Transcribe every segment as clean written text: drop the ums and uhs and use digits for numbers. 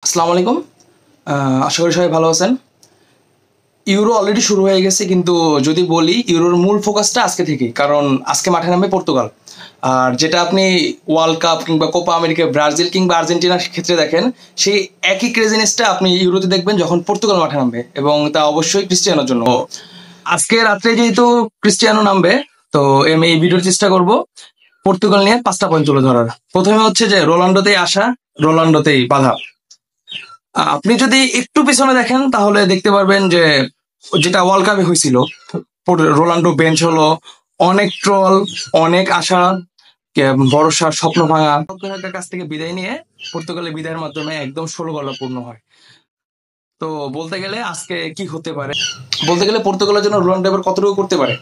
আসসালামু আলাইকুম। আশা করি সবাই ভালো আছেন। ইউরো অলরেডি শুরু হয়ে গেছে, কিন্তু যদি বলি ইউরোর মূল ফোকাসটা আজকে থেকেই, কারণ আজকে মাঠে নামবে পর্তুগাল। আর যেটা আপনি ওয়ার্ল্ড কাপ কিংবা কোপা আমেরিকা, ব্রাজিল কিংবা আর্জেন্টিনার ক্ষেত্রে দেখেন, সেই একই ক্রেজিনেসটা আপনি ইউরোতে দেখবেন যখন পর্তুগাল মাঠে নামবে, এবং তা অবশ্যই ক্রিস্টিয়ানোর জন্য। আজকে রাত্রে যেহেতু ক্রিস্টিয়ানো নামবে, তো আমি এই ভিডিওর চেষ্টা করব পর্তুগাল নিয়ে 5টা পয়েন্ট তুলে ধরার। প্রথমে হচ্ছে যে রোনাল্ডোতেই আসা, রোনাল্ডোতেই বাধা। আপনি যদি একটু পিছনে দেখেন তাহলে দেখতে পারবেন যে যেটা ওয়ার্ল্ড কাপে হয়েছিল, রোনাল্ডো বেঞ্চ হলো, অনেক ট্রল, অনেক আশা, ভরসার স্বপ্ন ভাঙা কাছ থেকে বিদায় নিয়ে পর্তুগালের বিদায়ের মাধ্যমে একদম 16 গলা পূর্ণ হয়। তো বলতে গেলে আজকে কি হতে পারে, বলতে গেলে পর্তুগালের জন্য রোনাল্ডো এবার কতটুকু করতে পারে।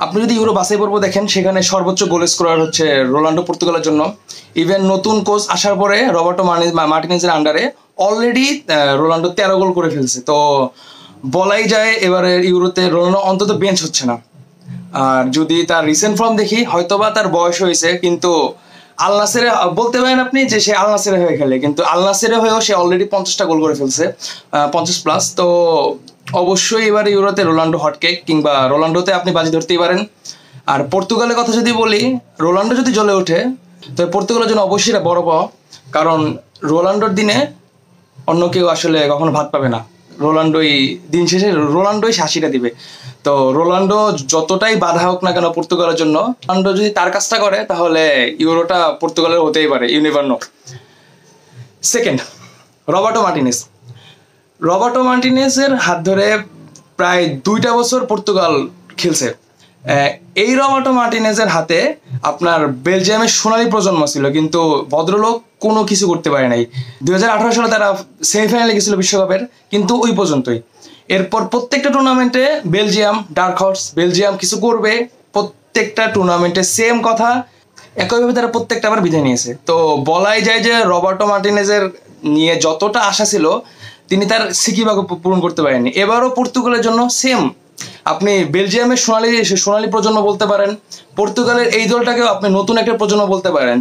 আপনি যদি ইউরো বাছাই পর্ব দেখেন, সেখানে সর্বোচ্চ গোল স্কোরার হচ্ছে রোনাল্ডো পর্তুগালের জন্য। ইভেন নতুন কোচ আসার পরে রবার্টো মার্টিনেজের আন্ডারে অলরেডি রোনাল্ডো 13 গোল করে ফেলছে। তো বলাই যায় এবারে ইউরোতে রোনাল্ডো অন্তত বেঞ্চ হচ্ছে না। আর যদি তার রিসেন্ট ফর্ম দেখি, হয়তোবা তার বয়স হয়েছে, কিন্তু আল নাসেরে বলতে পারেন আপনি যে সে আল নাসেরে হয়ে খেলে, কিন্তু আল নাসেরে হয়েও সে অলরেডি 50টা গোল করে ফেলছে, 50+। তো অবশ্যই এবার ইউরোতে রোনাল্ডো হটকেক, কিংবা রোনাল্ডোতে আপনি বাজি ধরতেই পারেন। আর পর্তুগালের কথা যদি বলি, রোনাল্ডো যদি জ্বলে ওঠে, তো পর্তুগালের জন্য অবশ্যই এটা বড় পাওয়া, কারণ রোনাল্ডোর দিনে অন্য কেউ আসলে কখনো ভাত পাবে না। রোনাল্ডোই দিন শেষে রোনাল্ডোই শাসিটা দিবে। তো রোনাল্ডো যতটাই বাধা হোক না কেন পর্তুগালের জন্য, রোনাল্ডো যদি তার কাজটা করে তাহলে ইউরোটা পর্তুগালের হতেই পারে, you never know. Second, Roberto মার্টিনেজের হাত ধরে প্রায় 2টা বছর পর্তুগাল খেলছে। এই রবার্টো মার্টিনেজের হাতে আপনার বেলজিয়ামের সোনালী প্রজন্ম ছিল, কিন্তু ভদ্রলোক কোনো কিছু করতে পারে নাই। 2018 সালে তারা সেমিফাইনালে গেছিল বিশ্বকাপের, কিন্তু ওই পর্যন্তই। এরপর প্রত্যেকটা টুর্নামেন্টে বেলজিয়াম ডার্ক হর্স, বেলজিয়াম কিছু করবে, প্রত্যেকটা টুর্নামেন্টে সেম কথা, একইভাবে তারা প্রত্যেকটা আবার বিদায় নিয়েছে। তো বলাই যায় যে রবার্টো মার্টিনেজের নিয়ে যতটা আশা ছিল, তিনি তার সিকিভাগ পূরণ করতে পারেননি। এবারও পর্তুগালের জন্য সেম। আপনি বেলজিয়ামের সোনালী প্রজন্ম বলতে পারেন, পর্তুগালের এই দলটাকেও আপনি নতুন একটা প্রজন্ম বলতে পারেন,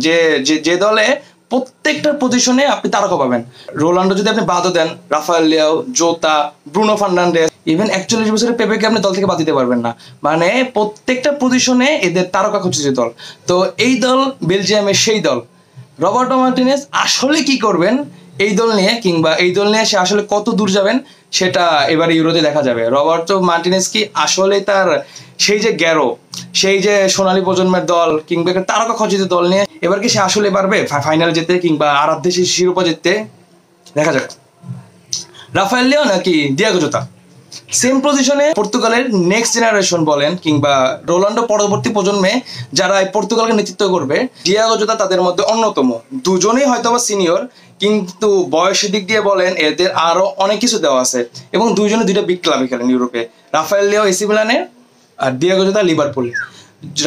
যে দলে প্রত্যেকটা পজিশনে আপনি তারকা পাবেন। রোনাল্ডো যদি আপনি বাদও দেন, রাফায়েল লিয়াও, জোতা, ব্রুনো ফার্নান্ডেজ, ইভেন 41 বছরের পেপেকে আপনি দল থেকে বাদ দিতে পারবেন না। মানে প্রত্যেকটা পজিশনে এদের তারকা খুঁজছে দল। তো এই দল বেলজিয়ামের সেই দল। রবার্টো মার্টিনেজ আসলে কি করবেন এই দল নিয়ে, কিংবা এই দল নিয়ে সে আসলে কত দূর যাবেন, সেটা এবার ইউরোতে দেখা যাবে। রবার্টো মার্টিনেজ কি আসলে তার সেই যে গ্যারো, সেই যে সোনালী প্রজন্মের দল কিংবা তারকা খচিত দল নিয়ে এবার কি সে আসলে পারবে ফাইনালে যেতে, কিংবা আরাধ্যে শিরোপা জিততে? দেখা যাক। রাফায়েল লিও নাকি দিয়াগো জোতা, সেম পজিশনে পর্তুগালের নেক্সট জেনারেশন বলেন, কিংবা রোনাল্ডো পরবর্তী প্রজন্মে যারা পর্তুগালকে নেতৃত্ব করবে, দিয়াগো জোতা তাদের মধ্যে অন্যতম। দুজনেই হয়তো বা সিনিয়র, কিন্তু বয়সের দিক দিয়ে বলেন এদের আরো অনেক কিছু দেওয়া আছে, এবং দুইজনে 2টা বিগ ক্লাবে খেলেন ইউরোপে। রাফায়েল লিও এসি মিলানে, আর দিয়াগো জোতা লিভারপুল।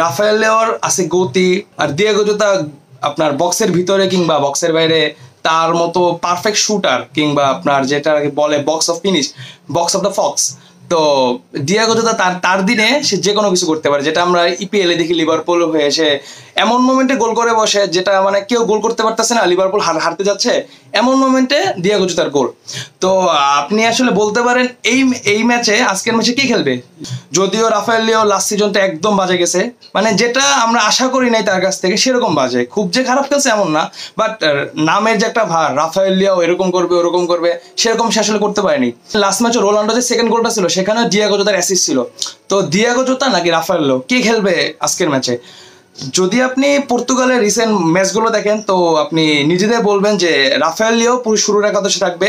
রাফায়েল লিওর আছে গতি, আর দিয়াগো জোতা আপনার বক্সের ভিতরে কিংবা বক্সের বাইরে তার মতো পারফেক্ট শুটার, কিংবা আপনার যেটা বলে box of finish, box of the Fox. তো দিয়াগো জোতা তার দিনে সে যে কোনো কিছু করতে পারে, যেটা আমরা ইপিএল এ দেখি লিভারপুল হয়ে এসে এমন মোমেন্টে গোল করে বসে, যেটা মানে কেউ গোল করতে পারতেছে না, লিভারপুল হারতে যাচ্ছে, এমন মোমেন্টে দিয়াগো জোতার গোল। তো আপনি আসলে বলতে পারেন এই ম্যাচে, আজকের ম্যাচে কি খেলবে। যদিও রাফায়েল লিও লাস্ট সিজনটা একদম বাজে গেছে, মানে যেটা আমরা আশা করি নাই তার কাছ থেকে, সেরকম বাজে। খুব যে খারাপ খেলছে এমন না, বাট নামের যে একটা ভার, রাফায়েল লিও এরকম করবে ওরকম করবে, সেরকম সে আসলে করতে পারেনি। লাস্ট ম্যাচে রোনাল্ডো যে সেকেন্ড গোলটা ছিল, সেখানে দিয়াগো জোতার অ্যাসিস্ট ছিল। তো দিয়াগো জোতা নাকি রাফায়েল লিও, কে খেলবে আজকের ম্যাচে? যদি আপনি পর্তুগালের রিসেন্ট ম্যাচগুলো দেখেন, তো আপনি নিজেদের বলবেন যে রাফায়েল লিও পুরো শুরুর একাদশে থাকবে।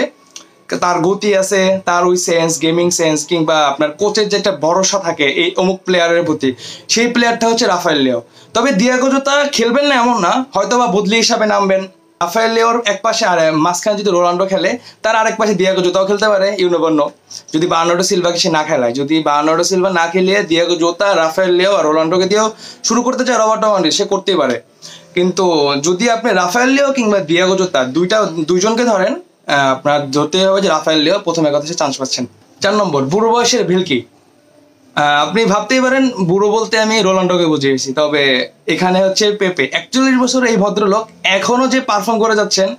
তার গতি আছে, তার ওই সেন্স, গেমিং সেন্স, কিংবা আপনার কোচের যে একটা ভরসা থাকে এই অমুক প্লেয়ারের প্রতি, সেই প্লেয়ারটা হচ্ছে রাফায়েল লিও। তবে দিয়াগো জোতা খেলবেন না এমন না, হয়তো বা বদলি হিসাবে নামবেন। রাফায়েল লিওর এক পাশে আর মাঝখানে যদি রোনাল্ডো খেলে, তার আরেক পাশে দিয়াগো জোতাও খেলতে পারে, ইউ নেভার নো। যদি বার্নার্ডো সিলভাকে সে না খেলায়, যদি বার্নার্ডো সিলভা না খেলিয়ে দিয়াগো জোতা, রাফায়েল লিও আর রোনাল্ডোকে দিয়েও শুরু করতে চায় রবার্টো মার্টিনেজ, সে করতেই পারে। কিন্তু যদি আপনি রাফায়েল লিও কিংবা দিয়াগো জোতা দুইজনকে ধরেন, আপনার ধরতে হবে যে রাফায়েল লিও প্রথম একাদশে চান্স পাচ্ছেন। 4 নম্বর, বুড়ো বয়সের ভিলকি। আপনি ভাবতেই পারেন বুড়ো বলতে আমি রোনাল্ডোকে বুঝিয়েছি, তবে এখানে হচ্ছে পেপে। 41 বছর এই ভদ্রলোক এখনো যে পারফর্ম করে যাচ্ছেন,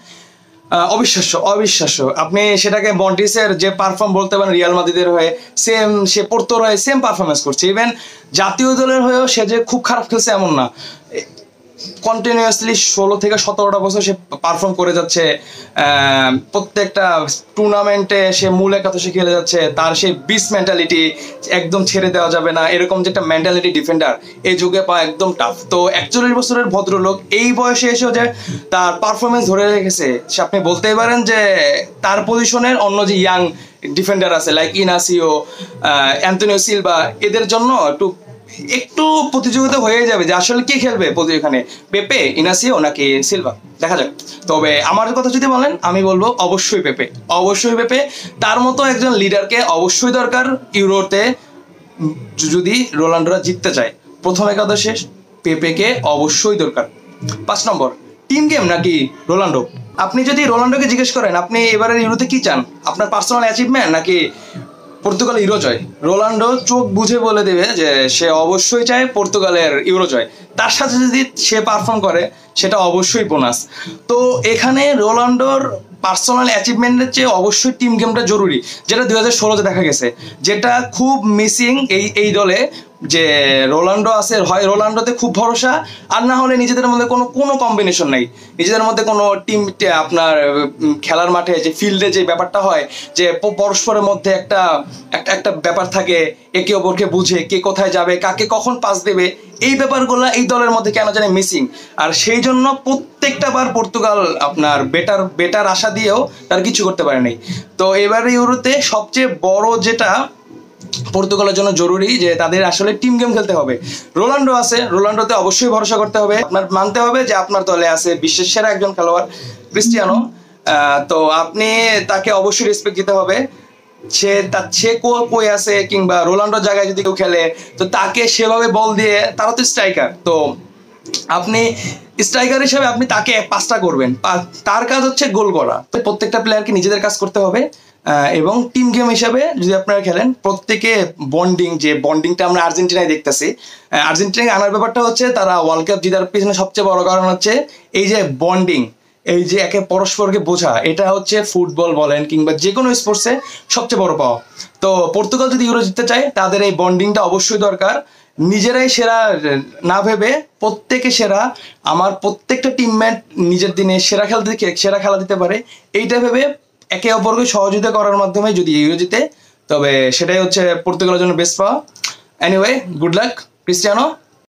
অবিশ্বাস্য অবিশ্বাস্য। আপনি সেটাকে মন্টিসের যে পারফর্ম বলতে পারেন রিয়াল মাদ্রিদের হয়ে সেম, সে পোর্তোর হয়ে সেম পারফরমেন্স করছে। ইভেন জাতীয় দলের হয়েও সে যে খুব খারাপ খেলছে এমন না, কন্টিনিউয়াসলি 16 থেকে 17টা বছর সে পারফর্ম করে যাচ্ছে। প্রত্যেকটা টুর্নামেন্টে সে মূল একাদশে খেলে যাচ্ছে। তার সেই বিস মেন্টালিটি, একদম ছেড়ে দেওয়া যাবে না এরকম যে একটা মেন্টালিটি ডিফেন্ডার এই যুগে পাওয়া একদম টাফ। তো 41 বছরের ভদ্রলোক এই বয়সে এসেও যে তার পারফরমেন্স ধরে রেখেছে, সে আপনি বলতেই পারেন যে তার পজিশনের অন্য যে ইয়াং ডিফেন্ডার আছে লাইক ইনাসিও, অ্যান্টনিও সিলভা, এদের জন্য একটু প্রতিযোগিতা হয়ে যাবে যে আসলে কে খেলবে এখানে, পেপে, ইনাসিও নাকি সিলভা, দেখা যাক। তবে আমার কথা যদি বলেন আমি বলবো অবশ্যই পেপে, অবশ্যই পেপে। তার মতো একজন লিডারকে অবশ্যই দরকার ইউরোতে। যদি রোনাল্ডোরা জিততে চায় প্রথম একাদশে, পেপেকে অবশ্যই দরকার। 5 নম্বর, টিম গেম নাকি রোনাল্ডো? আপনি যদি রোনাল্ডোকে জিজ্ঞেস করেন আপনি এবারের ইউরোতে কি চান, আপনার পার্সোনাল অ্যাচিভমেন্ট নাকি পর্তুগাল ইউরো জয়, রোনাল্ডো চোখ বুঝে বলে দেবে যে সে অবশ্যই চায় পর্তুগালের ইউরো জয়। তার সাথে যদি সে পারফর্ম করে সেটা অবশ্যই বোনাস। তো এখানে রোনাল্ডোর পার্সোনাল অ্যাচিভমেন্টের চেয়ে অবশ্যই টিম গেমটা জরুরি, যেটা 2016-তে দেখা গেছে, যেটা খুব মিসিং এই দলে। যে রোনাল্ডো আছে, হয় রোনাল্ডোতে খুব ভরসা, আর না হলে নিজেদের মধ্যে কোনো কম্বিনেশন নাই, নিজেদের মধ্যে কোনো টিম, আপনার খেলার মাঠে যে ফিল্ডে যে ব্যাপারটা হয় যে পরস্পরের মধ্যে একটা একটা ব্যাপার থাকে, একে অপরকে বুঝে কে কোথায় যাবে, কাকে কখন পাস দেবে, এই ব্যাপারগুলো এই দলের মধ্যে কেন জানি মিসিং। আর সেই জন্য প্রত্যেকটা বার পর্তুগাল আপনার বেটার আশা দিয়েও তার কিছু করতে পারে নাই। তো এবারে ইউরোতে সবচেয়ে বড় যেটা পর্তুগালের জন্য জরুরি যে তাদের আসলে টিম গেম খেলতে হবে। রোনাল্ডো আছে, রোনাল্ডোতে অবশ্যই ভরসা করতে হবে, আপনার মানতে হবে যে আপনার দলে আছে বিশ্বের সেরা একজন খেলোয়াড় ক্রিস্টিয়ানো। তো আপনি তাকে অবশ্যই রেসপেক্ট দিতে হবে। সে কই আছে, কিংবা রোনাল্ডোর জায়গায় যদি কেউ খেলে তো তাকে সেভাবে বল দিয়ে, তারা তো স্ট্রাইকার, তো আপনি স্ট্রাইকার হিসেবে আপনি তাকে পাসটা করবেন, তার কাজ হচ্ছে গোল করা। তো প্রত্যেকটা প্লেয়ারকে নিজেদের কাজ করতে হবে। এবং টিম গেম হিসাবে যদি আপনারা খেলেন, প্রত্যেকে বন্ডিংটা আমরা আর্জেন্টিনায় দেখতেছি। আর্জেন্টিনায় আনার ব্যাপারটা হচ্ছে তারা ওয়ার্ল্ড কাপ জেতার পিছনে সবচেয়ে বড় কারণ হচ্ছে এই যে বন্ডিং, এই যে একে পরস্পরকে বোঝা। এটা হচ্ছে ফুটবল বলেন কিংবা যে কোনো স্পোর্টসে সবচেয়ে বড় পাওয়া। তো পর্তুগাল যদি ইউরো জিততে চায় তাদের এই বন্ডিংটা অবশ্যই দরকার। নিজেরাই সেরা না ভেবে প্রত্যেকে সেরা, আমার প্রত্যেকটা টিমমেট নিজের দিনে সেরা খেলা দিতে পারে, এইটা ভেবে একে অপরকে সহযোগিতা করার মাধ্যমে যদি ইউরো জিতে, তবে সেটাই হচ্ছে পর্তুগালের জন্য বেস্ট পাওয়া। Anyway, good luck Cristiano.